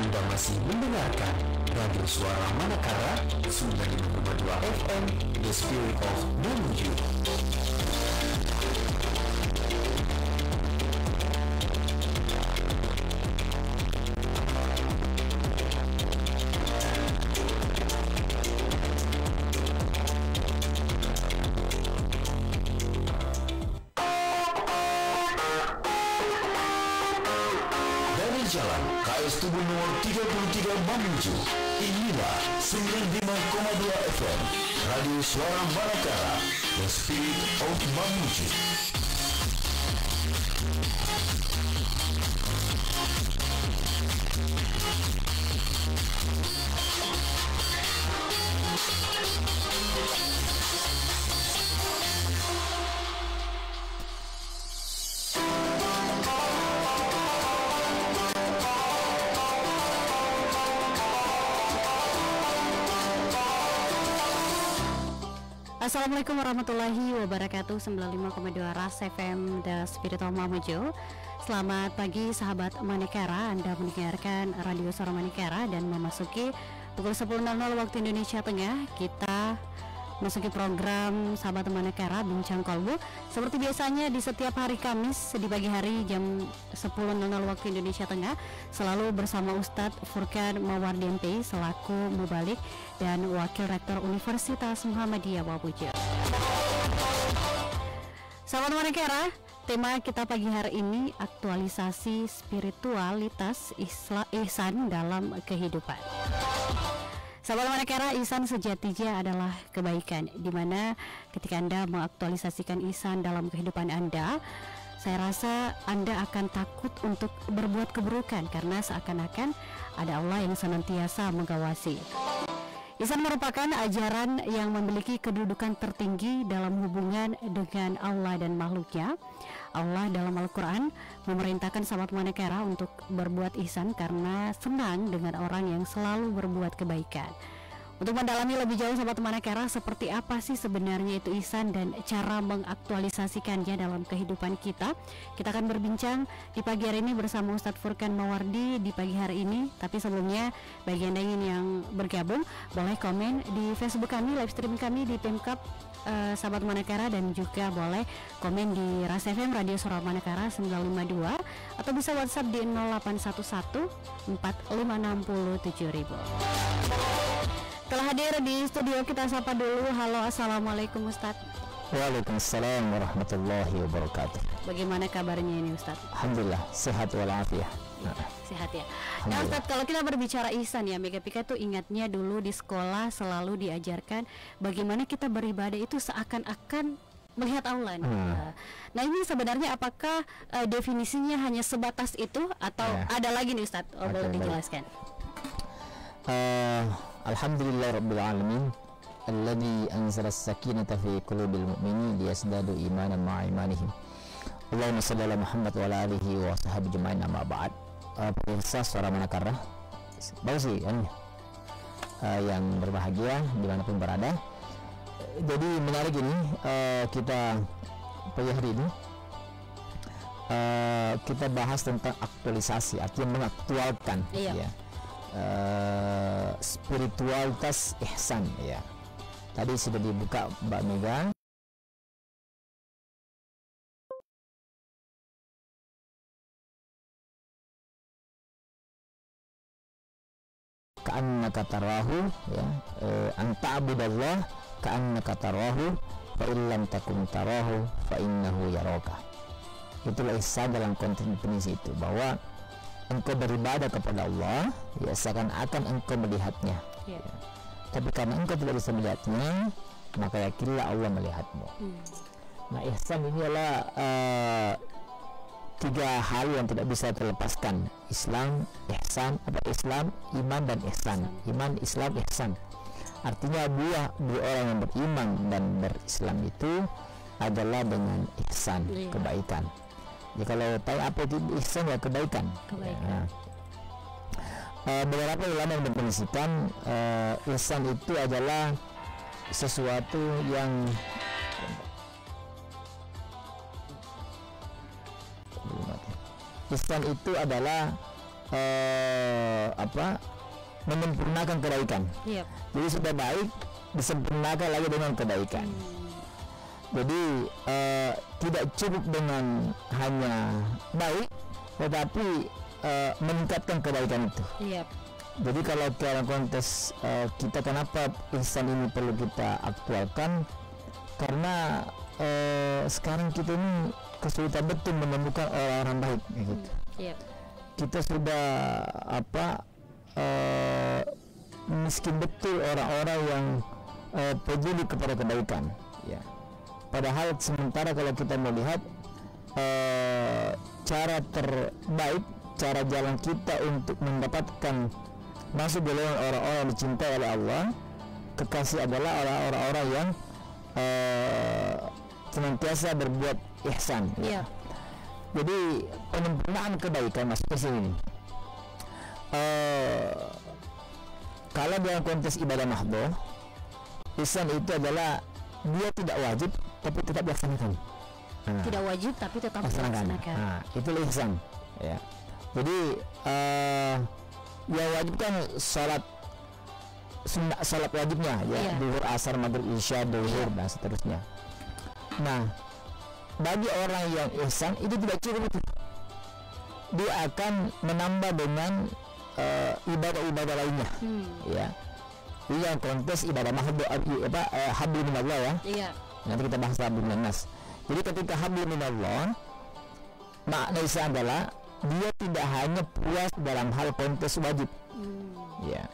Anda masih mendengarkan Radio Suara Manakara 95,2 FM, The Spirit of Mamuju. Jalan KS Tugu nomor 33 Mamuju. Inilah 95,2 FM Radio Suara Manakara, The Spirit of Mamuju. Assalamualaikum warahmatullahi wabarakatuh. 95,2 RAS FM The Spirit of Mamuju. Selamat pagi sahabat Manekara. Anda mendengarkan Radio Suara Manekara dan memasuki pukul 10.00 waktu Indonesia Tengah. Kita masuki program sahabat Manekara Bincang Kolbu. Seperti biasanya di setiap hari Kamis di pagi hari jam 10.00 waktu Indonesia Tengah, selalu bersama Ustadz Furkan Mawardi MP selaku Mubalik dan Wakil Rektor Universitas Muhammadiyah Mamuju. Sahabat Manekara, tema kita pagi hari ini aktualisasi spiritualitas ihsan dalam kehidupan. Sahabat Manekara, ihsan sejatinya adalah kebaikan, di mana ketika Anda mengaktualisasikan ihsan dalam kehidupan Anda, saya rasa Anda akan takut untuk berbuat keburukan karena seakan-akan ada Allah yang senantiasa mengawasi. Ihsan merupakan ajaran yang memiliki kedudukan tertinggi dalam hubungan dengan Allah dan makhluknya. Allah dalam Al-Quran memerintahkan sahabat Manekara untuk berbuat ihsan karena senang dengan orang yang selalu berbuat kebaikan. Untuk mendalami lebih jauh sahabat Manekara, seperti apa sih sebenarnya itu ihsan dan cara mengaktualisasikannya dalam kehidupan kita, kita akan berbincang di pagi hari ini bersama Ustadz Furkan Mawardi di pagi hari ini. Tapi sebelumnya, bagi Anda yang bergabung, boleh komen di Facebook kami, live streaming kami di Pemkap sahabat Manekara, dan juga boleh komen di RAS FM Radio Suara Manekara 952 atau bisa WhatsApp di 0811 4560 7000. Telah hadir di studio, kita sapa dulu. Halo, assalamualaikum Ustadz. Waalaikumsalam warahmatullahi wabarakatuh. Bagaimana kabarnya ini Ustadz? Alhamdulillah, sehat walafiat. Sehat ya. Nah Ustadz, kalau kita berbicara ihsan ya, Mega Pika tuh ingatnya dulu di sekolah selalu diajarkan bagaimana kita beribadah itu seakan-akan melihat Allah nih. Nah ini sebenarnya apakah definisinya hanya sebatas itu atau ada lagi nih Ustadz? Boleh dijelaskan? Alhamdulillah Rabbil Alamin alladzi anzala as-sakinata fi qulubil mu'minin liyazdadu imanan ma'a imanihim. Allahumma shalli ala Muhammad wa ala alihi wa sahbihi ajma'in, amma ba'd. Pemirsa Suara Manakara, bagus sih kan, yang berbahagia dimanapun berada. Jadi menarik ini, kita pagi hari ini kita bahas tentang aktualisasi, artinya mengaktualkan ya, spiritualitas ihsan ya. Tadi sudah dibuka Mbak Mega. Ka'annaka tarahu ya, anta abudallah ka'annaka tarahu fa illam takun tarahu fa innahu yaraka. Itulah ihsan dalam konteks definisi itu, bahwa engkau beribadah kepada Allah ya seakan-akan engkau melihatnya ya. Tapi karena engkau tidak bisa melihatnya, maka yakinlah Allah melihatmu. Nah ihsan ini adalah tiga hal yang tidak bisa terlepaskan: Islam, ihsan, Islam, iman, dan ihsan. Iman, Islam, ihsan. Artinya buah orang yang beriman dan berislam itu adalah dengan ihsan, kebaikan. Ya kalau tahu apa itu ihsan, ya kebaikan. Ya. Beberapa ulama yang mendefinisikan ihsan itu adalah sesuatu yang ihsan itu adalah menyempurnakan kebaikan. Yep. Jadi sudah baik disempurnakan lagi dengan kebaikan. Jadi tidak cukup dengan hanya baik, tetapi meningkatkan kebaikan itu. Yep. Jadi kalau dalam konteks kita, kenapa ihsan ini perlu kita aktualkan? Karena sekarang kita ini kesulitan betul menemukan orang-orang baik, gitu. Yep. Kita sudah miskin betul orang-orang yang peduli kepada kebaikan, ya. Padahal sementara kalau kita melihat cara terbaik, cara jalan kita untuk mendapatkan masuk golongan orang-orang yang dicintai oleh Allah, kekasih, adalah orang-orang yang senantiasa berbuat ihsan, ya. Yeah. Jadi penyempurnaan kebaikan masuk ke sini. Kalau dalam konteks ibadah mahdhah, ihsan itu adalah dia tidak wajib tapi tetap dilaksanakan. Tidak wajib tapi tetap dilaksanakan. Nah, itu ihsan, ya. Jadi yang wajib kan salat wajibnya, ya, zuhur, asar, maghrib, isya, zuhur, dan seterusnya. Nah, bagi orang yang ihsan itu tidak cukup itu. Dia akan menambah dengan ibadah-ibadah lainnya, ya. Ini yang konteks ibadah mahdhah, hablum minallah, ya. Iya. Nanti kita bahas hablum minannas. Jadi ketika hablum minallah, makna ihsan adalah dia tidak hanya puas dalam hal konteks wajib, ya.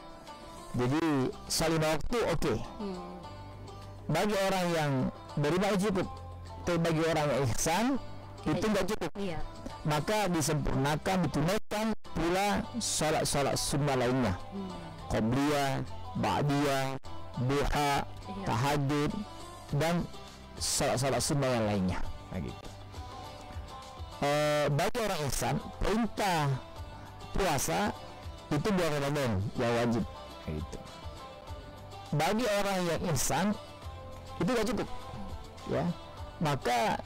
Jadi salat waktu oke. Bagi orang yang beribadah cukup, tapi bagi orang yang ihsan itu nggak cukup. Iya. Maka disempurnakan, ditunaikan pula salat sunnah lainnya, qobliyah, ba'diyah, duha, tahajud, dan salat sunnah yang lainnya, gitu. Bagi orang ihsan, perintah puasa itu 2 Ramadan yang wajib, gitu. Bagi orang yang ihsan itu tidak cukup, ya. Maka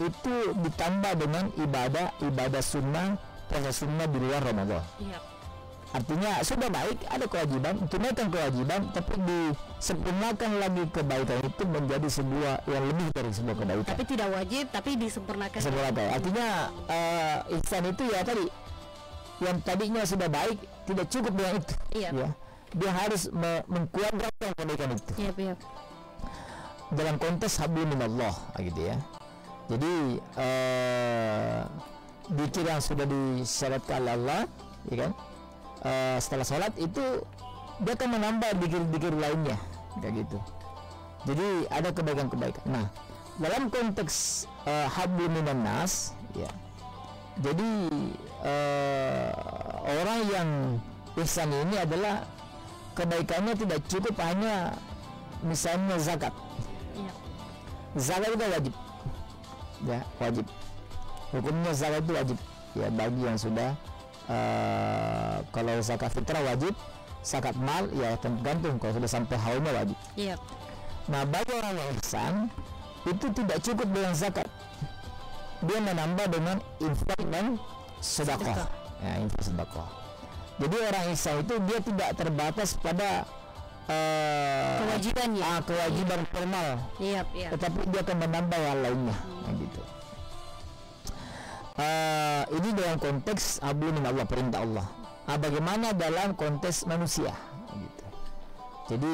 itu ditambah dengan ibadah sunnah, puasa sunnah di luar Ramadan. Iya. Artinya sudah baik, ada kewajiban, tunaikan kewajiban, tapi disempurnakan lagi kebaikan itu menjadi sebuah yang lebih dari sebuah kebaikan. Tapi tidak wajib, tapi disempurnakan. Artinya ihsan itu ya tadi, yang tadinya sudah baik tidak cukup dengan itu. Iya. Ya. Dia harus mengkuadratkan kebaikan itu. Iya. Dalam konteks hablum minallah, gitu ya. Jadi zikir yang sudah disyaratkan oleh Allah, ya kan? Setelah sholat itu dia akan menambah zikir-zikir lainnya, kayak gitu. Jadi ada kebaikan-kebaikan. Nah, dalam konteks hablum minannas, ya. Jadi orang yang ihsan ini adalah kebaikannya tidak cukup hanya misalnya zakat. Iya. Zakat itu wajib, ya, wajib. Hukumnya zakat itu wajib, ya, bagi yang sudah kalau zakat fitrah wajib, zakat mal ya tergantung, kalau sudah sampai haulnya wajib. Iya. Nah, bagi orang yang ihsan itu tidak cukup dengan zakat, dia menambah dengan infak dan sedekah, ya, infak sedekah. Jadi orang ihsan itu dia tidak terbatas pada kewajiban formal, Iya. tetapi dia akan menambah yang lainnya, gitu. Ini dalam konteks hablum minallah, perintah Allah. Bagaimana dalam konteks manusia, gitu. Jadi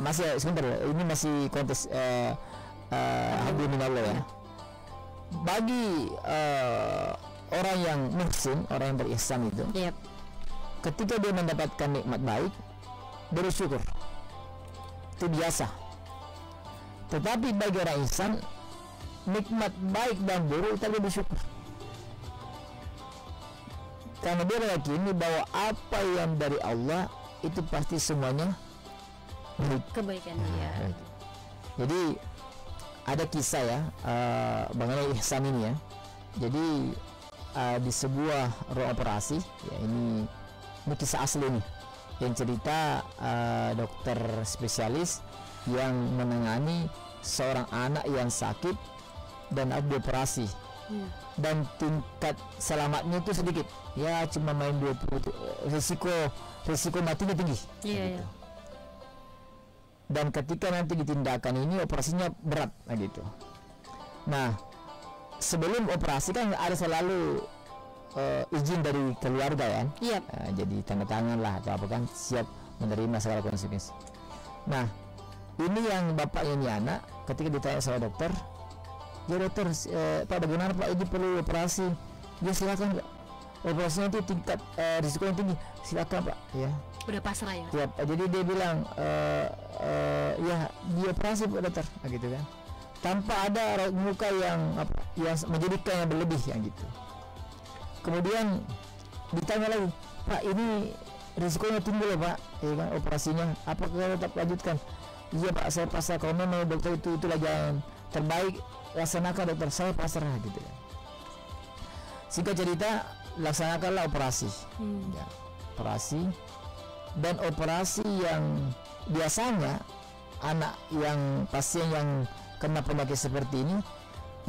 masih sebentar, ini masih konteks hablum minallah, ya. Bagi orang yang muhsin, orang yang berihsan itu, ketika dia mendapatkan nikmat baik, bersyukur, itu biasa. Tetapi bagi orang ihsan, nikmat baik dan buruk tapi bersyukur, karena dia meyakini bahwa apa yang dari Allah itu pasti semuanya baik, Kebaikan, ya. Jadi ada kisah, ya, mengenai ihsan ini, ya. Jadi di sebuah ruang operasi, ya, ini kisah asli nih, yang cerita dokter spesialis yang menangani seorang anak yang sakit dan ada dioperasi dan tingkat selamatnya itu sedikit, ya cuma main 20, risiko matinya tinggi. Iya. Dan ketika nanti ditindakan ini operasinya berat gitu. Nah, sebelum operasi kan ada selalu izin dari keluarga kan. Iya. Jadi tanda tangan lah atau apa kan, siap menerima segala konsekuensi. Nah, ini yang bapaknya ini anak ketika ditanya sama dokter, ya dokter, Pak bagaimana Pak, ini perlu operasi? Ya silakan Pak, operasinya itu tingkat risikonya tinggi, silakan Pak. Ya Udah pasrah ya. tiap, jadi dia bilang ya dioperasi Pak dokter, gitu kan, tanpa ada raut muka yang menjadikan yang berlebih gitu. Kemudian ditanya lagi, Pak ini risikonya tinggi loh Pak, ya kan, operasinya apakah tetap lanjutkan? Iya Pak, saya pasrah, kalau memang dokter itulah jalan terbaik, laksanakan dokter, saya pasrah gitu kan. Singkat cerita, laksanakanlah operasi. Ya, operasi. Dan operasi yang biasanya anak yang pasien yang kena penyakit seperti ini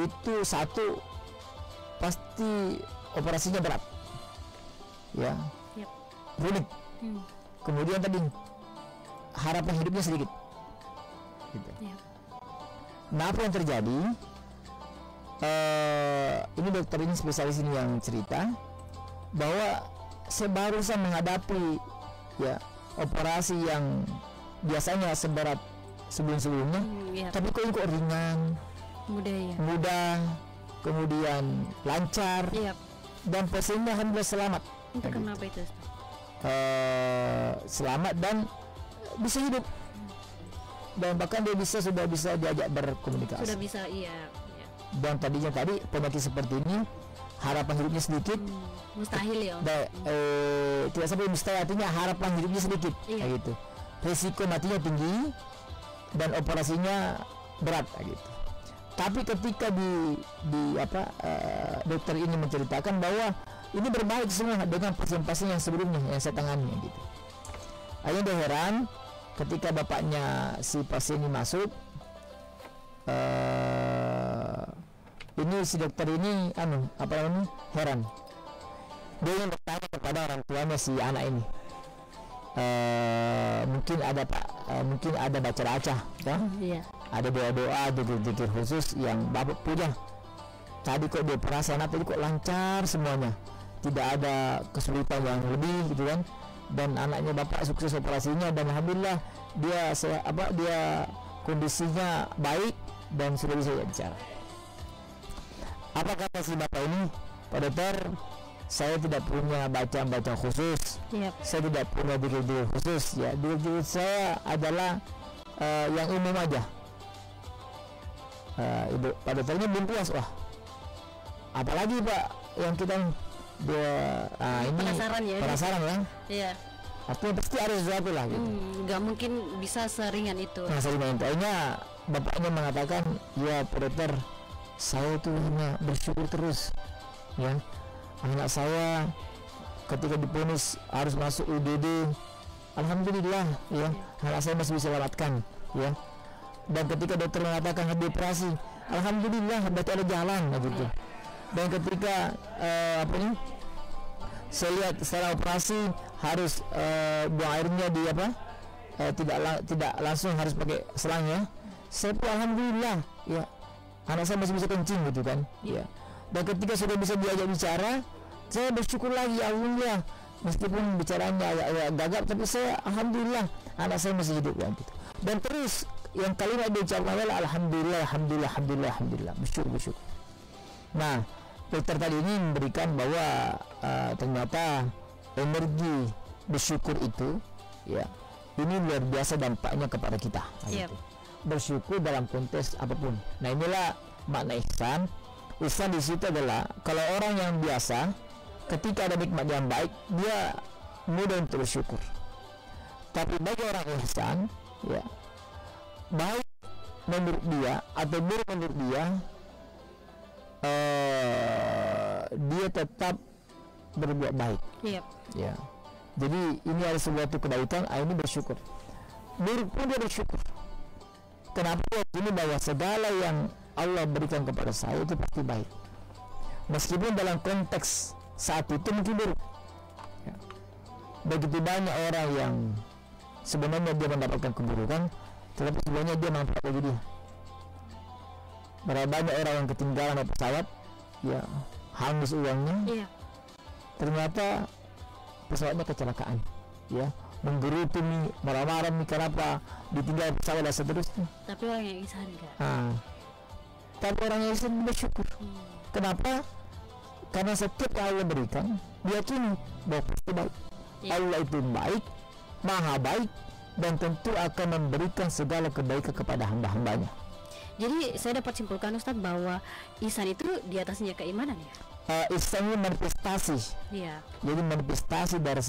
itu satu pasti operasinya berat, ya, rumit. Kemudian tadi harapan hidupnya sedikit, gitu. Nah, apa yang terjadi? Ini dokter ini, spesialis ini yang cerita bahwa saya barusan menghadapi ya operasi yang biasanya seberat sebelum-sebelumnya, tapi kok ringan, mudah, kemudian lancar, dan pasiennya alhamdulillah selamat. Itu kenapa itu? Selamat dan bisa hidup, dan bahkan dia sudah bisa diajak berkomunikasi. Sudah bisa, iya. Dan tadi penyakit seperti ini harapan hidupnya sedikit, mustahil ya. Tidak sampai mustahil, artinya harapan hidupnya sedikit, kayak gitu. Risiko matinya tinggi dan operasinya berat, kayak gitu. Tapi ketika dokter ini menceritakan bahwa ini berbalik semua dengan pasien-pasien yang sebelumnya yang saya tangani, gitu. Akhirnya dia heran ketika bapaknya si pasien ini masuk. Ini si dokter ini heran. Dia ingin bertanya kepada orang tuanya si anak ini. Mungkin ada baca-baca, ya? Ada doa-doa, zikir khusus yang bapak punya. Tadi kok dioperasi anak tadi kok lancar semuanya, tidak ada kesulitan yang lebih, gitu kan? Dan anaknya bapak sukses operasinya, dan alhamdulillah dia kondisinya baik dan sudah bisa bicara. Apa kata si bapak ini? Pak dokter, saya tidak punya baca khusus, saya tidak punya diri khusus, ya. Diri saya adalah yang umum aja. Ibu, Pak dokter ini belum puas, wah. Apalagi Pak yang kita ini penasaran ya. Iya. Artinya pasti ada sesuatu lah gitu. Nggak mungkin bisa seringan itu. Nah, seringan itu. Akhirnya bapaknya mengatakan, ya Pak dokter, saya itu hanya bersyukur terus, ya. Anak saya ketika diponis harus masuk UGD, alhamdulillah, ya, anak saya masih bisa selamatkan, ya. Dan ketika dokter mengatakan harus dioperasi, alhamdulillah berarti ada jalan, gitu. Dan ketika saya lihat setelah operasi harus buang airnya di tidak langsung harus pakai selang, ya. Saya pun alhamdulillah, ya, anak saya masih bisa kencing, gitu kan, ya. Dan ketika sudah bisa diajak bicara, saya bersyukur lagi, alhamdulillah, meskipun bicaranya agak gagap, tapi saya alhamdulillah anak saya masih hidup, ya, gitu. Dan terus yang kalimat dia ucapkan adalah alhamdulillah, bersyukur. Nah, dokter tadi ini memberikan bahwa ternyata energi bersyukur itu, ya, ini luar biasa dampaknya kepada kita, gitu. Bersyukur dalam konteks apapun. Nah, inilah makna ihsan. Ihsan di situ adalah kalau orang yang biasa ketika ada nikmat yang baik dia mudah untuk bersyukur. Tapi bagi orang ihsan, ya, baik menurut dia atau buruk menurut dia, dia tetap berbuat baik. Ya. Jadi ini ada sebuah kebaikan, ini bersyukur. Buruk pun dia bersyukur. Kenapa? Ini bahwa segala yang Allah berikan kepada saya itu pasti baik. meskipun dalam konteks saat itu mungkin buruk. Ya. Begitu banyak orang yang sebenarnya dia mendapatkan keburukan, tetapi sebenarnya dia manfaat bagi dia. Berapa banyak orang yang ketinggalan naik pesawat, ya hangus uangnya, Iya. ternyata pesawatnya kecelakaan, ya menggerutu nih, marah-marah nih kenapa ditinggal pesawat dan seterusnya. Tapi orang yang ihsan enggak. Tapi orang yang Islam bersyukur. Kenapa? Karena setiap yang Allah berikan, diyakini bahwa pasti baik. Iya. Allah itu baik, maha baik, dan tentu akan memberikan segala kebaikan kepada hamba-hambanya. Jadi saya dapat simpulkan Ustadz bahwa ihsan itu di atasnya keimanan ya. Ihsan ini manifestasi. Iya. Jadi manifestasi dari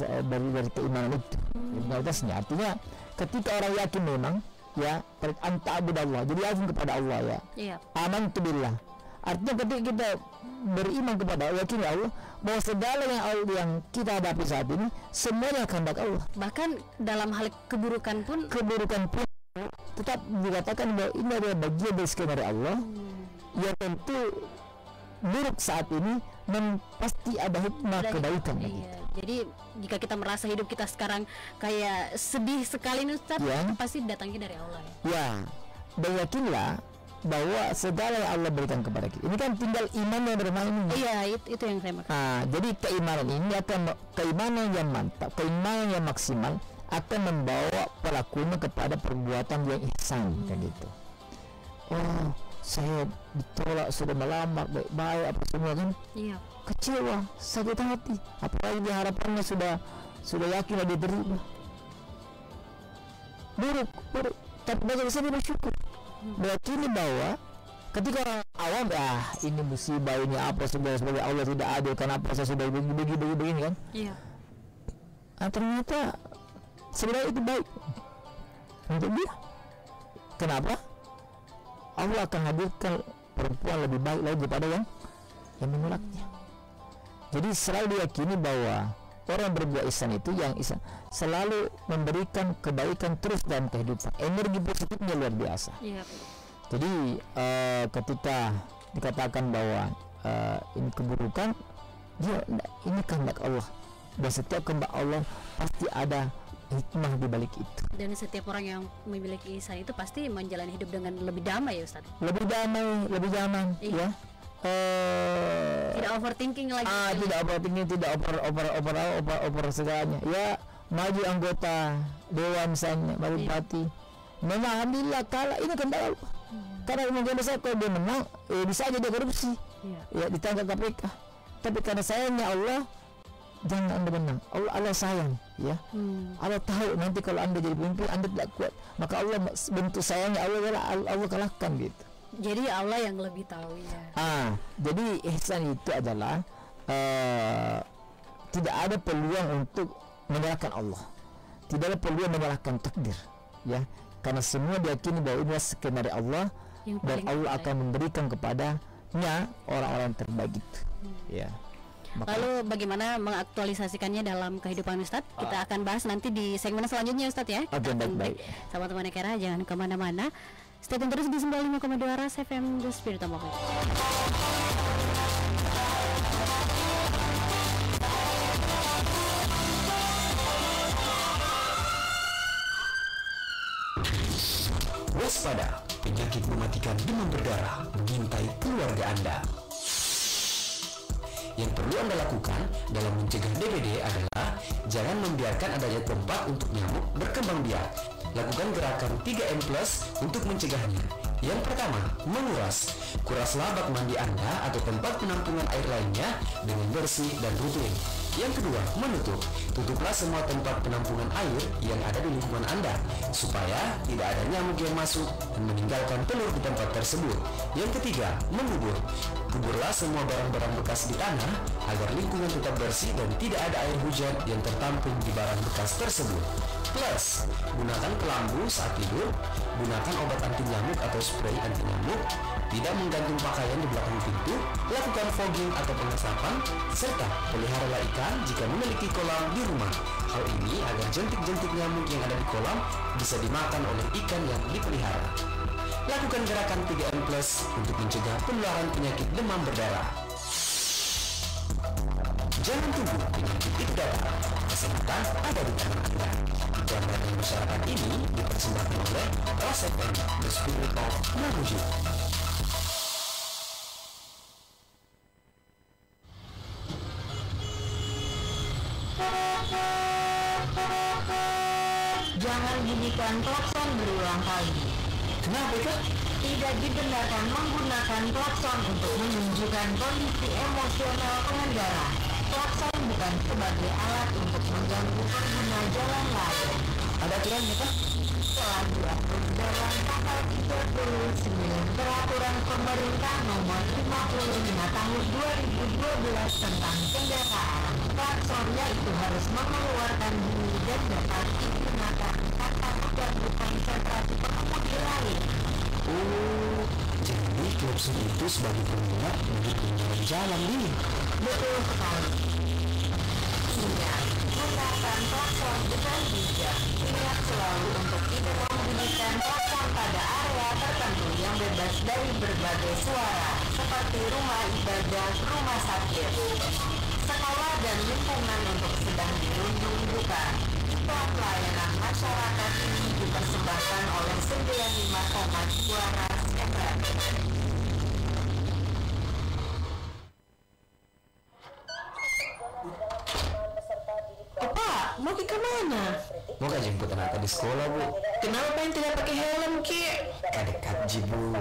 keimanan itu. Di atasnya artinya ketika orang yakin memang ya anta abudallah, jadi yakin kepada Allah ya. Iya. Amantu billah. Artinya ketika kita beriman kepada Allah, yakin ya Allah bahwa segala yang kita hadapi saat ini semuanya kehendak Allah. Bahkan dalam hal keburukan pun Tetap dikatakan bahwa ini adalah bagian dari skenario Allah yang tentu buruk saat ini dan pasti ada hikmah kebaikan. Iya. Jadi jika kita merasa hidup kita sekarang kayak sedih sekali nih Ustadz, Ya. pasti datangnya dari Allah ya. Ya, dan yakinlah bahwa segala yang Allah berikan kepada kita. Ini kan tinggal iman yang bermain ini. Iya, itu yang saya maksud. Jadi keimanan ini akan keimanan yang mantap, keimanan yang maksimal akan membawa pelakunya kepada perbuatan yang ihsan kayak gitu. Oh, saya ditolak, sudah melamar baik-baik apa semua kan, Iya. kecewa, sakit hati, apalagi harapannya sudah yakin dia diterima, buruk. Tapi bagi saya bersyukur, meyakini bahwa ketika orang awam ini musibah, ini apa sebagai Allah tidak adil, kenapa saya sudah begini kan. Iya. Ternyata sebenarnya itu baik untuk dia. Kenapa? Allah akan hadirkan perempuan lebih baik lagi daripada yang menolaknya. Jadi selalu diyakini bahwa orang berbuat ihsan itu yang ihsan selalu memberikan kebaikan terus dalam kehidupan. Energi positifnya luar biasa. Iya. Jadi ketika dikatakan bahwa ini keburukan, ini kehendak Allah, dan setiap kehendak Allah pasti ada hikmah di balik itu. Dan setiap orang yang memiliki ihsan itu pasti menjalani hidup dengan lebih damai ya Ustaz. Lebih damai, lebih nyaman, Iya. ya. Tidak overthinking lagi. Tidak overthinking, tidak over segalanya. Ya, maju anggota dewan misalnya, bupati. Memang alhamdulillah kalah, ini kehendak Allah. Karena mungkin besar kalau dia menang, bisa aja dia korupsi. Iya. Ya, ditangkap KPK. Tapi karena sayangnya Allah, jangan Anda menang. Allah sayang, ya. Allah tahu nanti kalau Anda jadi pemimpin Anda tidak kuat, maka Allah bentuk sayangnya Allah kalahkan gitu. Jadi Allah yang lebih tahu ya. Jadi ihsan itu adalah tidak ada peluang untuk menyalahkan Allah, tidak ada peluang menyalahkan takdir, ya. Karena semua diyakini bahwa ini skenario Allah Yang dan paling Allah terbaik. akan memberikan kepadanya orang-orang terbaik itu, ya. Lalu bagaimana mengaktualisasikannya dalam kehidupan Ustadz? Kita akan bahas nanti di segmen selanjutnya Ustadz ya. Oke, baik. Sahabat teman Kera, jangan kemana-mana. Stay tune terus di 95,2 Ras FM The Spirit of Moment. Waspada, penyakit mematikan demam berdarah mengintai keluarga Anda. Yang perlu Anda lakukan dalam mencegah DBD adalah jangan membiarkan adanya tempat untuk nyamuk berkembang biak. Lakukan gerakan 3M+ untuk mencegahnya. Yang pertama, menguras. Kuraslah bak mandi Anda atau tempat penampungan air lainnya dengan bersih dan rutin. Yang kedua, menutup. Tutuplah semua tempat penampungan air yang ada di lingkungan Anda supaya tidak ada nyamuk yang masuk dan meninggalkan telur di tempat tersebut. Yang ketiga, mengubur. Kuburlah semua barang-barang bekas di tanah agar lingkungan tetap bersih dan tidak ada air hujan yang tertampung di barang bekas tersebut. Plus, gunakan kelambu saat tidur, gunakan obat anti nyamuk atau spray anti nyamuk, tidak menggantung pakaian di belakang pintu, lakukan fogging atau pengasapan, serta peliharalah ikan jika memiliki kolam di rumah. Hal ini agar jentik-jentik nyamuk yang ada di kolam bisa dimakan oleh ikan yang dipelihara. Lakukan gerakan 3M+ untuk mencegah penularan penyakit demam berdarah. Jangan tunggu, penyakit itu datang. Kesehatan ada di tangan Anda. Dan dari masyarakat ini dipersembahkan oleh Ras FM, The Spirit of Mamuju. Jangan bunyikan klakson berulang kali. Kenapa Kak? Tidak dibenarkan menggunakan klakson untuk menunjukkan kondisi emosional pengendara. Klakson bukan sebagai alat untuk mengganggu pengguna jalan lain. Ada aturannya Kak? Telah diatur dalam pasal 39 Peraturan Pemerintah Nomor 55 Tahun 2012 tentang kendaraan. Klakson yaitu harus mengeluarkan bunyi dan dapat digunakan tanpa mengganggu konsentrasi pengemudi lain. Oh, jadi klakson itu sebagai pengingat untuk pengguna jalan nih. Betul sekali. Ingat, gunakan klakson dengan bijak. Ingat selalu untuk tidak membunyikan klakson pada area tertentu yang bebas dari berbagai suara, seperti rumah ibadah, rumah sakit, sekolah dan lingkungan untuk sedang dirundung duka. Iklan pelayanan masyarakat ini dipersembahkan oleh 95,2 Ras FM. Pak, mau ke mana? Mau gak jemput anak di sekolah Bu? Kenapa yang tidak pakai helm, Ki? Dekat Ji Bu.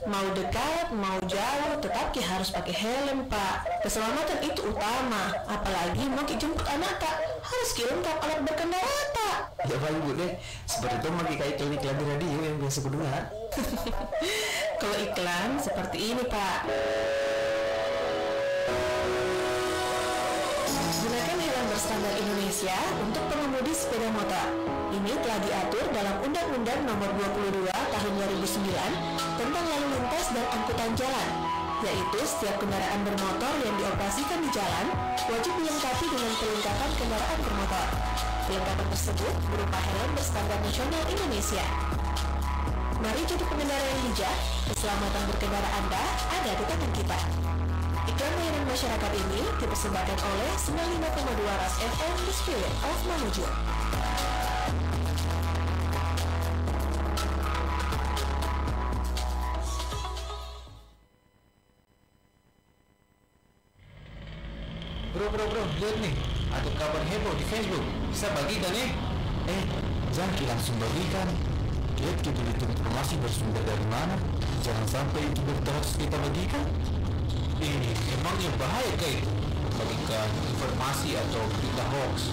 Mau dekat, mau jauh, tetap Ki harus pakai helm, Pak. Keselamatan itu utama. Apalagi mau Ki jemput anak, Kak. Harus Ki lengkap alat berkendara, Pak. Ya baik Bu deh. Seperti itu mau kayak iklan di radio yang biasa kudengar. Kalau iklan seperti ini, Pak. Gunakan helm berstandar Indonesia untuk pengemudi sepeda motor. Ini telah diatur dalam Undang-Undang Nomor 22 Tahun 2009 tentang lalu lintas dan angkutan jalan, yaitu setiap kendaraan bermotor yang dioperasikan di jalan wajib dilengkapi dengan perlengkapan kendaraan bermotor. Perlengkapan tersebut berupa helm berstandar nasional Indonesia. Mari jadi pengendara yang bijak. Keselamatan berkendara Anda ada di tangan kita. Iklan layanan masyarakat ini dipersembahkan oleh 95,2 Ras FM, The Spirit of Mamuju. Bro, lihat nih, ada kabar heboh di Facebook. Bisa bagi dan jangan langsung bagikan. Lihat kita informasi bersumber dari mana. Jangan sampai itu berhoax kita bagikan. Ini emangnya bahaya kayak itu, membagikan informasi atau berita hoax.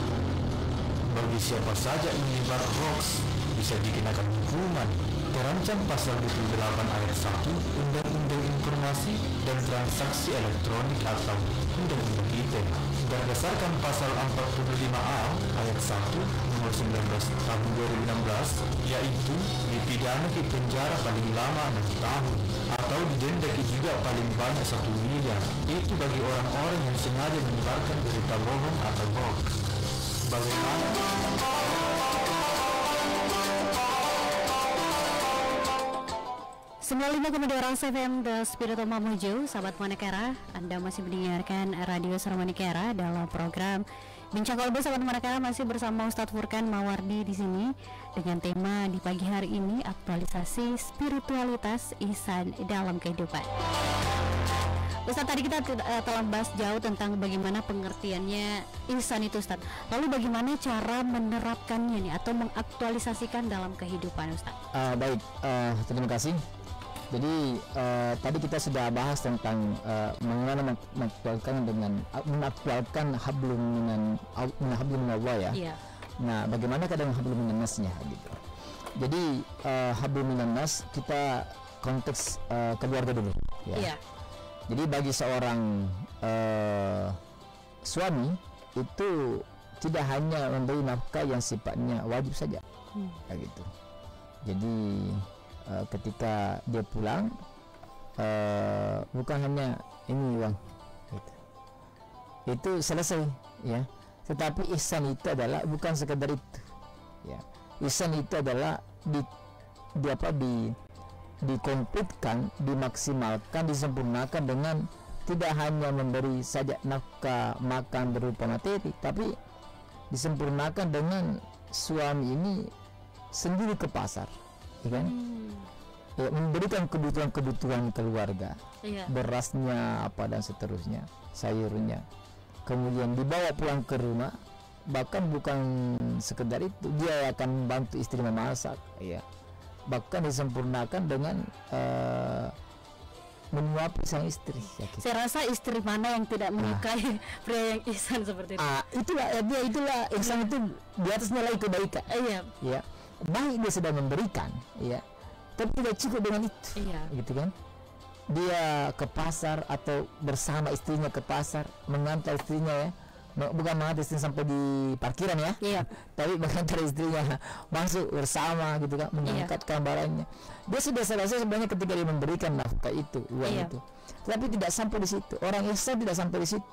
Bagi siapa saja yang menyebar hoax bisa dikenakan hukuman. Terancam pasal 28 ayat 1 Undang-Undang Informasi dan Transaksi Elektronik atau Undang-Undang ITE. Berdasarkan pasal 45A ayat 1 nomor 19 tahun 2016, yaitu dipidana di penjara paling lama 6 tahun atau didenda juga paling banyak 1 miliar. Itu bagi orang-orang yang sengaja menyebarkan berita bohong atau hoax. Bagaimana? 95,2 Ras FM, The Spirit of Mamuju. Sahabat Manekara, Anda masih mendengarkan Radio Suara Manekara dalam program Bincang Kolbu. Sahabat Manekara masih bersama Ustadz Furkan Mawardi di sini dengan tema di pagi hari ini, aktualisasi spiritualitas ihsan dalam kehidupan. Ustadz, tadi kita telah bahas jauh tentang bagaimana pengertiannya ihsan itu, Ustadz. Lalu bagaimana cara menerapkannya nih atau mengaktualisasikan dalam kehidupan, Ustadz? Baik, terima kasih. Jadi tadi kita sudah bahas tentang bagaimana mengaktualkan hablum min Allah ya. Iya. Nah, bagaimana kadang hablum minan nasnya gitu. Jadi hablum minan nas kita konteks keluarga dulu ya. Iya. Jadi bagi seorang suami itu tidak hanya memberi nafkah yang sifatnya wajib saja, gitu. Jadi ketika dia pulang bukan hanya ini uang, gitu. Itu selesai ya. Tetapi ihsan itu adalah bukan sekedar itu, ya. Ihsan itu adalah dikomplitkan, dimaksimalkan, disempurnakan dengan tidak hanya memberi saja nafkah makan berupa materi, tapi disempurnakan dengan suami ini sendiri ke pasar, ya kan? Ya, memberikan kebutuhan keluarga, berasnya apa dan seterusnya, sayurnya, kemudian dibawa pulang ke rumah. Bahkan bukan sekedar itu, dia akan membantu istri memasak, ya. Bahkan disempurnakan dengan menyuapi sang istri, ya, gitu. Saya rasa istri mana yang tidak menyukai pria yang ihsan seperti itu? Itulah ihsan itu di atas nilai kebaikan. Ya, baik dia sedang memberikan, ya, tapi tidak cukup dengan itu, gitu kan? Dia ke pasar atau bersama istrinya ke pasar, mengantar istrinya, ya, bukan mengantar istrinya sampai di parkiran, ya, tapi mengantar istrinya masuk bersama, gitu kan, mengangkatkan barangnya. Dia sudah selesai sebenarnya ketika dia memberikan nafkah itu, uang itu. Tapi tidak sampai di situ. Orang ihsan tidak sampai di situ.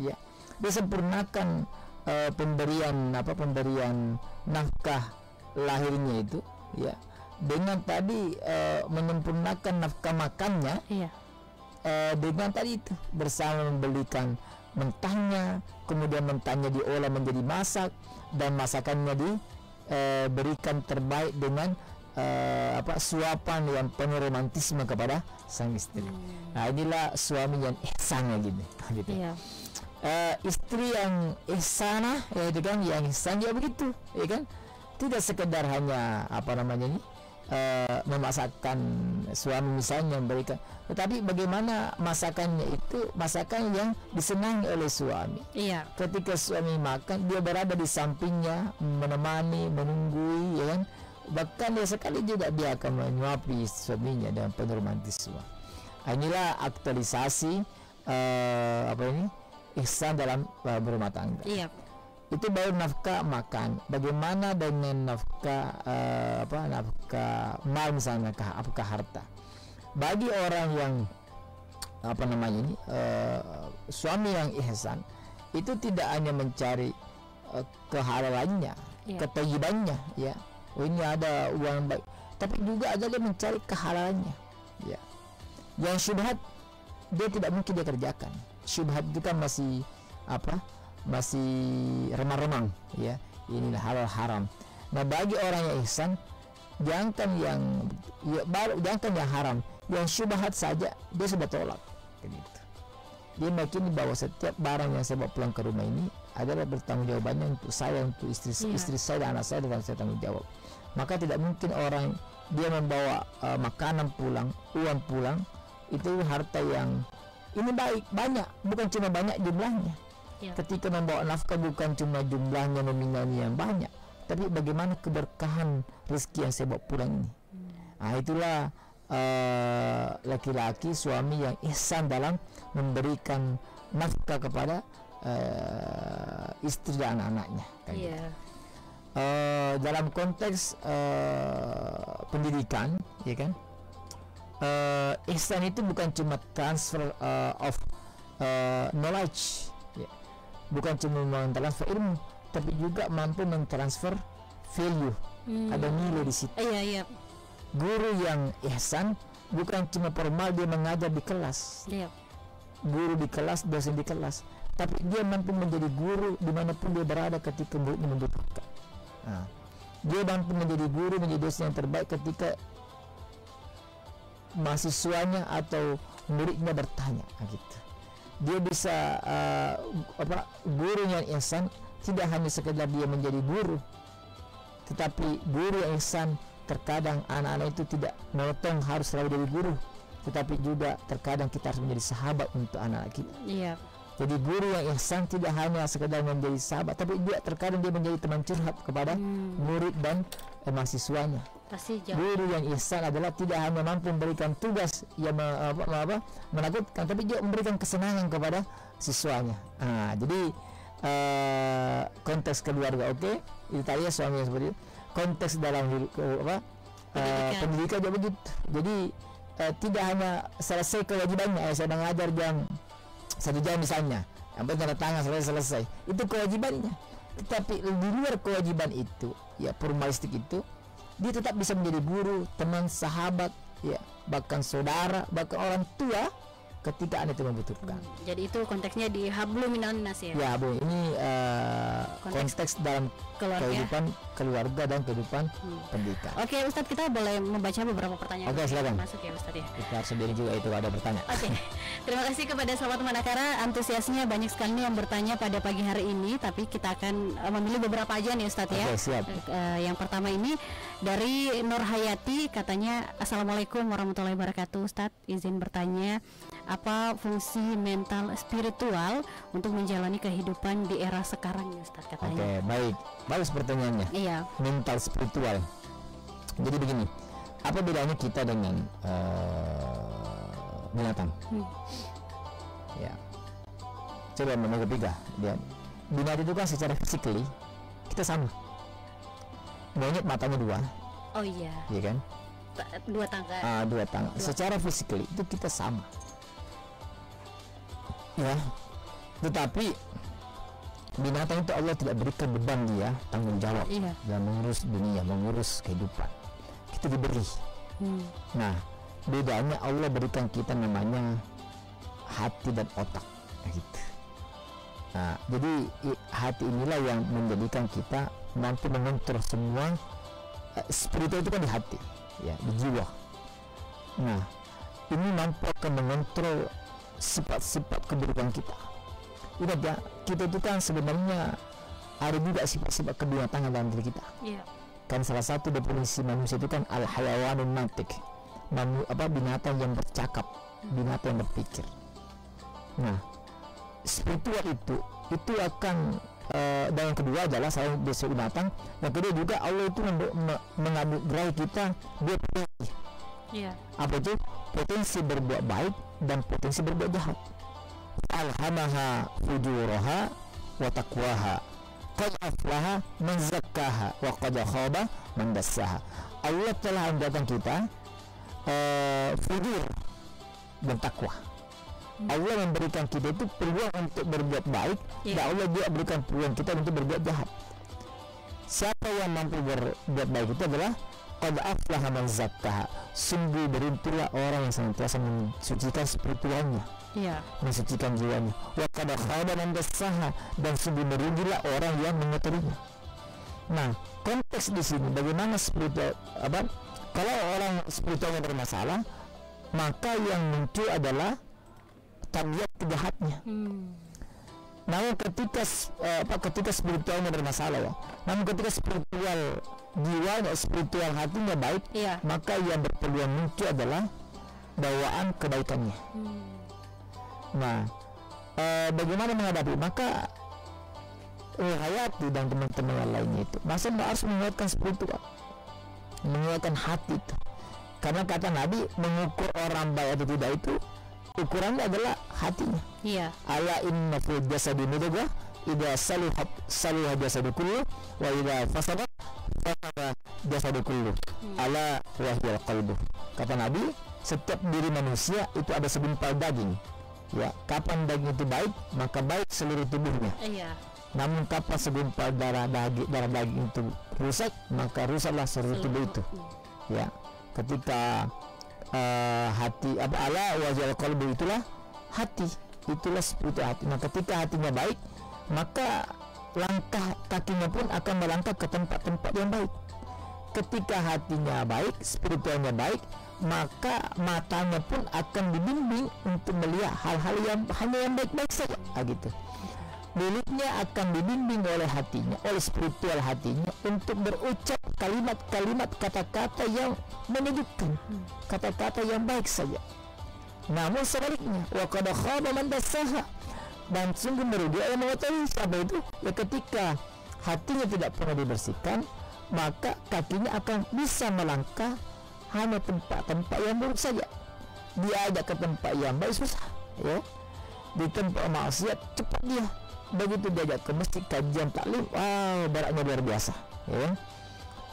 Ya, dia sempurnakan pemberian nafkah lahirnya itu, ya, dengan tadi menyempurnakan nafkah makannya, dengan tadi itu bersama membelikan mentahnya, kemudian mentahnya diolah menjadi masak, dan masakannya diberikan terbaik dengan suapan yang penuh romantisme kepada sang istri. Nah, inilah suami yang ihsannya gitu. Istri yang ihsanah, ya, itu kan, yang ihsan ya begitu, ya kan, tidak sekedar hanya memasakkan suami misalnya memberikan, tetapi bagaimana masakannya itu masakan yang disenangi oleh suami. Ketika suami makan, dia berada di sampingnya, menemani, menunggui, ya kan. Bahkan dia sekali juga dia akan menyuapi suaminya dengan penuh romantisme. Inilah aktualisasi ihsan dalam berumah tangga. Itu baru nafkah makan. Bagaimana dengan nafkah nafkah mal misalnya, apakah harta? Bagi orang yang suami yang ihsan itu tidak hanya mencari kehalalannya, ketayyibannya, ya. Oh, ini ada uang baik, tapi juga ada dia mencari kehalalannya, ya. Yang syubhat dia tidak mungkin dia kerjakan. Syubhat itu kan masih remang-remang, ya. Inilah halal haram. Nah, bagi orang yang ihsan, jangan yang haram, yang syubhat saja dia sudah tolak, gitu. Dia meyakini bahwa setiap barang yang saya bawa pulang ke rumah ini adalah bertanggung jawabannya untuk saya, untuk istri saya dan anak saya, dan saya tanggung jawab. Maka tidak mungkin orang dia membawa makanan pulang, uang pulang, itu harta yang ini banyak, bukan cuma banyak jumlahnya. Ketika membawa nafkah bukan cuma jumlahnya nominalnya yang banyak, tapi bagaimana keberkahan rezeki yang saya bawa pulang ini. Nah, itulah laki-laki suami yang ihsan dalam memberikan nafkah kepada istri dan anak-anaknya, gitu. Dalam konteks pendidikan, ya kan, ihsan itu bukan cuma transfer of knowledge, ya. Bukan cuma mentransfer ilmu, tapi juga mampu mentransfer value. Ada nilai di situ. Guru yang ihsan bukan cuma formal dia mengajar di kelas, guru di kelas, dosen di kelas, tapi dia mampu menjadi guru dimanapun dia berada ketika muridnya membutuhkan. Dia mampu menjadi guru, menjadi dosen yang terbaik ketika mahasiswanya atau muridnya bertanya, gitu. Dia bisa guru yang ihsan tidak hanya sekedar dia menjadi guru, tetapi guru yang ihsan terkadang anak-anak itu tidak memotong harus selalu jadi guru, tetapi juga terkadang kita harus menjadi sahabat untuk anak-anak kita. Jadi guru yang ihsan tidak hanya sekedar menjadi sahabat, tapi juga terkadang dia menjadi teman curhat kepada murid dan mahasiswanya. Guru yang ihsan adalah tidak hanya mampu memberikan tugas yang menakutkan, tapi juga memberikan kesenangan kepada siswanya. Jadi konteks keluarga, itu tadi ya, suami yang seperti itu. Konteks dalam pendidikan juga begitu. Jadi tidak hanya selesai kewajibannya, saya mengajar jam 1 jam misalnya, sampai tanda tangan selesai, itu kewajibannya. Tetapi di luar kewajiban itu, ya, formalistik itu, dia tetap bisa menjadi guru, teman, sahabat, ya, bahkan saudara, bahkan orang tua ketika anda itu membutuhkan. Jadi itu konteksnya di hablum minan nas ya. Ya Bu, ini konteks dalam kehidupan keluarga dan kehidupan pendidikan. Oke Ustadz, kita boleh membaca beberapa pertanyaan. Oke, silakan. Masuk ya Ustadz ya. Kita sendiri juga itu ada pertanyaan. Oke, terima kasih kepada sahabat Manakara, antusiasnya banyak sekali yang bertanya pada pagi hari ini, tapi kita akan memilih beberapa aja nih Ustadz ya. Oke, siap. Yang pertama ini dari Nur Hayati, katanya Assalamualaikum warahmatullahi wabarakatuh Ustadz, izin bertanya, apa fungsi mental spiritual untuk menjalani kehidupan di era sekarang ya Ustadz, katanya. Oke, baik, bagus pertanyaannya. Iya. Mental spiritual. Jadi begini, apa bedanya kita dengan binatang? Ya, coba nomor ketiga, lihat, binatang itu kan secara physically kita sama. Monyet matanya dua, Oh iya, ya kan? dua tangga. Dua tangan. Secara physically itu kita sama. Ya, tetapi binatang itu Allah tidak berikan beban dia tanggung jawab Iya. dan mengurus dunia, mengurus kehidupan. Kita diberi. Nah, bedanya Allah berikan kita namanya hati dan otak, gitu. Nah, jadi hati inilah yang menjadikan kita mampu mengontrol semua. Spiritual itu kan di hati, ya, di jiwa. Nah, ini mampu akan mengontrol sifat-sifat keburukan kita. Ingat ya, kita itu kan sebenarnya ada juga sifat-sifat kebinetangan dalam diri kita. Iya. Kan salah satu definisi manusia itu kan al-hayawanun natik, binatang yang bercakap, binatang yang berpikir. Nah, spiritual itu akan dan yang kedua adalah selain besok binatang, yang kedua juga Allah itu menganugerahi kita dua potensi. Iya. Apa itu? Potensi berbuat baik dan potensi berbuat jahat. Alhamaha fujuraha wa taqwaha, qad aflaha man zakkaha wa qad khaba man dassaha. Allah telah mendatang kita fujur dan takwa. Allah memberikan kita itu peluang untuk berbuat baik, dan Allah juga berikan peluang kita untuk berbuat jahat. Siapa yang mampu berbuat baik itu adalah qad aflaha man zakkaha. Sungguh beruntunglah orang yang senantiasa mensucikan spiritualnya, mensucikan jiwanya. Wa qad khaba man dassaha, dan sungguh merugilah orang yang mengotorinya. Nah, konteks di sini bagaimana spiritual kalau orang spiritualnya bermasalah, maka yang muncul adalah tabiat kejahatnya. Namun ketika spiritualnya bermasalah ya, namun ketika spiritual jiwanya, spiritual hatinya baik, maka yang berpeluang muncul adalah bawaan kebaikannya. Nah, bagaimana menghadapi? Maka Hayati dan teman-teman yang lainnya itu masih harus menguatkan spiritual, menguatkan hati itu. Karena kata Nabi, mengukur orang baik atau tidak itu ukurannya adalah hatinya. Iya. Ala inna fil jasadi mudghah idza saluha jasadu kullu wa idza fasada jasadu kullu. Ala wa hiya qalbu. Kata Nabi, setiap diri manusia itu ada segumpal daging. Ya, kapan daging itu baik, maka baik seluruh tubuhnya. Iya. Namun kapan segumpal darah daging itu rusak, maka rusaklah seluruh tubuh itu. Ya, ketika hati ala wajal qalbu, itulah hati, itulah spiritual hati. Nah, ketika hatinya baik, maka langkah kakinya pun akan melangkah ke tempat-tempat yang baik. Ketika hatinya baik, spiritualnya baik, maka matanya pun akan dibimbing untuk melihat hal-hal yang hanya yang baik-baik saja, gitu. Mulutnya akan dibimbing oleh hatinya, oleh spiritual hatinya, untuk berucap kalimat-kalimat, kata-kata yang menyejukkan, kata-kata yang baik saja. Namun sebaliknya, wa qad khaba man dassaha, dan sungguh merugi yang mengetahui siapa itu. Ya, ketika hatinya tidak pernah dibersihkan, maka kakinya akan bisa melangkah hanya tempat-tempat yang buruk saja. Diajak ke tempat yang baik susah, ya. Di tempat maksiat cepat dia. Begitu diajak ke masjid kajian taklim, baraknya luar biasa, ya.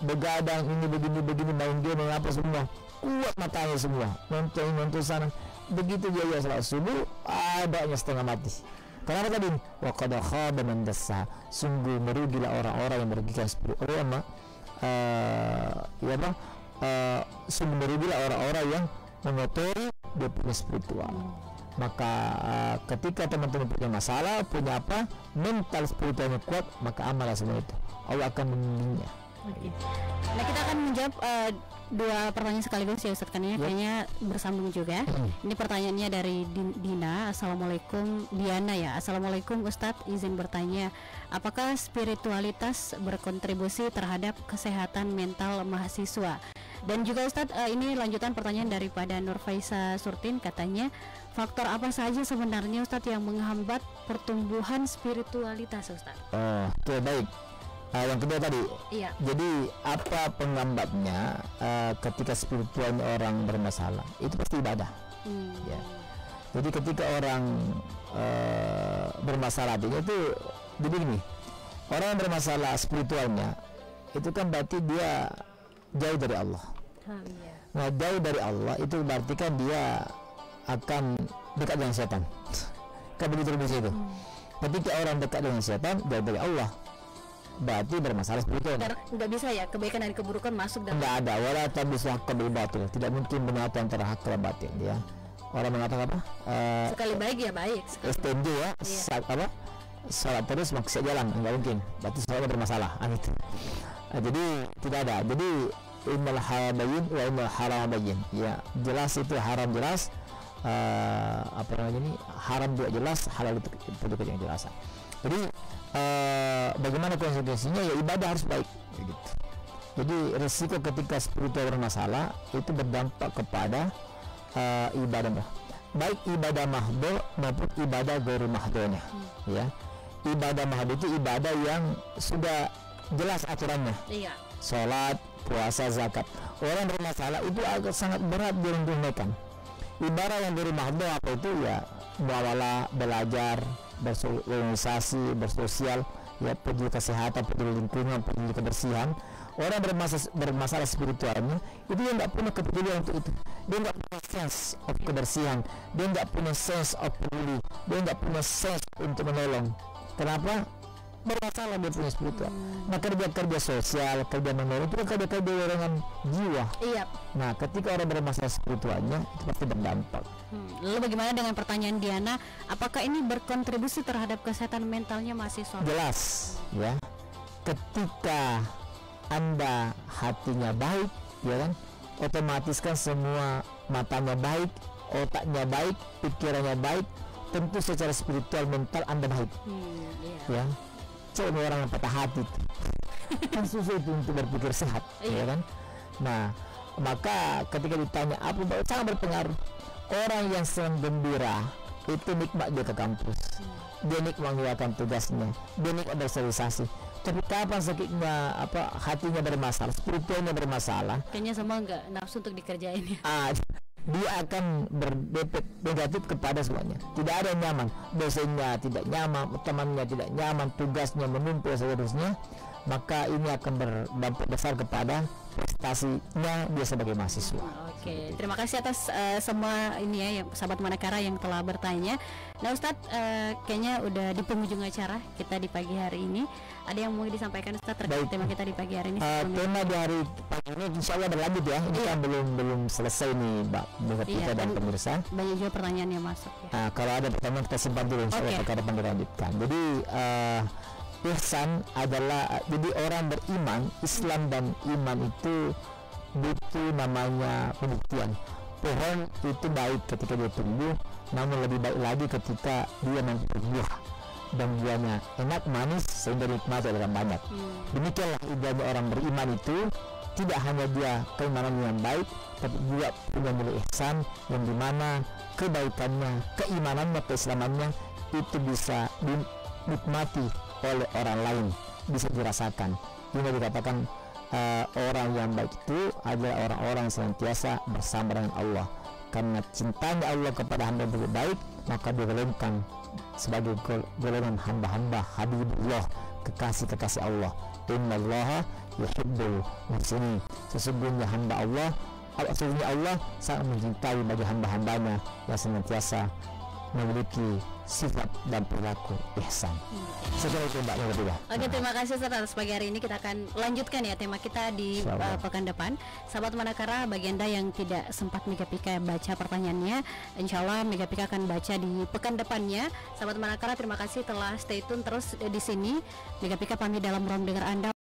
Begadang ini begini main game apa semua, kuat matanya semua, nonton sana. Begitu dia salat subuh, baraknya setengah mati. Kenapa tadi? Wa qad khaba man dassaha, sungguh merugilah orang-orang yang merugikan spiritual. Sungguh merugilah orang-orang yang mengotori dia punya spiritual. Maka ketika teman-teman punya masalah, punya apa, mental spiritualnya kuat, maka amallah semua itu, Allah akan membimbingnya. Oke. Nah, kita akan menjawab dua pertanyaan sekaligus ya Ustaz, kan ya, kayaknya bersambung juga. Ini pertanyaannya dari Dina. Assalamualaikum, Diana ya. Assalamualaikum Ustadz, izin bertanya, apakah spiritualitas berkontribusi terhadap kesehatan mental mahasiswa? Dan juga Ustadz, ini lanjutan pertanyaan daripada Nurfaisa Surtin, katanya faktor apa saja sebenarnya Ustadz yang menghambat pertumbuhan spiritualitas Ustadz? Oke, baik. Yang kedua tadi, Iya. jadi apa penghambatnya ketika spiritualnya orang bermasalah? Itu pasti ibadah. Ya. Jadi ketika orang bermasalah artinya itu, jadi gini, orang yang bermasalah spiritualnya itu kan berarti dia jauh dari Allah. Iya. Nah, jauh dari Allah itu berarti kan dia akan dekat dengan setan. Kan begitu rumusnya itu. Ketika orang dekat dengan setan, jauh dari Allah, berarti bermasalah spiritual. Karena nggak bisa ya kebaikan dan keburukan masuk dalam. Tidak ada, wala tabis haqqa bil batil. Tidak mungkin menyatu antara hak dan batil, ya. Orang mengatakan apa? Sekali baik ya baik. STMJ ya, salat terus maksiat jalan, enggak mungkin. Berarti salatnya bermasalah. Gitu. Jadi tidak ada. Jadi innal halal bayyin wa innal haram bayyin. Ya, jelas itu haram jelas. Apa namanya ini? Haram juga jelas, halal itu juga yang jelas. Jadi bagaimana konsekuensinya? Ya ibadah harus baik, gitu. Jadi resiko ketika spiritual bermasalah itu berdampak kepada ibadah, baik ibadah mahdhu maupun ibadah ghairu mahdhunya. Ya, ibadah mahdhu itu ibadah yang sudah jelas aturannya. Iya. Sholat, puasa, zakat. Orang bermasalah itu agak sangat berat ditunaikan. Ibadah yang ghairu mahdhu apa itu? Ya muamalah, belajar, berorganisasi, bersosial, ya, peduli kesehatan, peduli lingkungan, peduli kebersihan. Orang bermasalah spiritualnya itu dia nggak punya kepedulian untuk itu. Dia nggak punya sense of kebersihan, dia nggak punya sense of peduli, dia nggak punya sense untuk menolong. Kenapa? Bermasalah dia punya spiritual. Nah, kerja sosial, kerja menolong itu kan kerja dorongan jiwa. Iya. Nah, ketika orang bermasalah spiritualnya itu pasti berdampak. Lalu bagaimana dengan pertanyaan Diana, apakah ini berkontribusi terhadap kesehatan mentalnya mahasiswa? Jelas, ya. Ketika Anda hatinya baik, ya kan, otomatis kan semua matanya baik, otaknya baik, pikirannya baik, tentu secara spiritual mental Anda baik. Ya, coba orang yang patah hati itu kan susah itu untuk berpikir sehat, ya kan. Nah, maka ketika ditanya apa, sangat berpengaruh. Orang yang senang gembira itu nikmat dia ke kampus, dia nikmat mengerjakan tugasnya, dia nikmat bersosialisasi. Tapi kapan sakitnya hatinya bermasalah, spiritualnya bermasalah, kayaknya sama nggak nafsu untuk dikerjain ya. Dia akan berdepet negatif kepada semuanya. Tidak ada yang nyaman, dosennya tidak nyaman, temannya tidak nyaman, tugasnya menumpuk seterusnya. Maka ini akan berdampak besar kepada prestasinya dia sebagai mahasiswa. Oke, terima kasih atas semua ini ya, yang sahabat Manakara yang telah bertanya. Nah Ustadz, kayaknya udah di penghujung acara kita di pagi hari ini. Ada yang mau disampaikan Ustadz terkait tema kita di pagi hari ini? Tema di hari pagi ini insya Allah berlanjut ya. Ini kan belum selesai nih Mbak buat kita dan pemirsa. Banyak juga pertanyaan yang masuk ya. Kalau ada pertanyaan kita simpan dulu, insya Allah kita akan dilanjutkan. Jadi ihsan adalah, jadi orang beriman, Islam dan iman itu butuh namanya pembuktian. Pohon itu baik ketika dia tumbuh, namun lebih baik lagi ketika dia mampu berbuah dan buahnya enak, manis, sehingga nikmati orang banyak. Demikianlah ibadah orang beriman itu, tidak hanya dia keimanan yang baik, tapi juga punya nilai ihsan yang dimana kebaikannya, keimanannya, keislamannya itu bisa dinikmati oleh orang lain, bisa dirasakan. Ini dikatakan orang yang baik itu adalah orang-orang yang senantiasa bersama dengan Allah. Karena cintanya Allah kepada hamba yang baik, maka digolongkan sebagai golongan hamba-hamba Habibullah, kekasih-kekasih Allah. Innallaha yuhibbul muhsinin. Sesungguhnya hamba Allah, sesungguhnya Allah sangat mencintai bagi hamba-hambanya yang senantiasa memiliki sifat dan perilaku ihsan. Seperti itu Mbak Nurullah. Oke, terima kasih Ustaz atas pagi hari ini. Kita akan lanjutkan ya tema kita di pekan depan. Sahabat Manakara, bagi Anda yang tidak sempat Mega Pika baca pertanyaannya, insya Allah Mega Pika akan baca di pekan depannya. Sahabat Manakara, terima kasih telah stay tune terus di sini. Mega Pika pamit dalam ruang dengar Anda.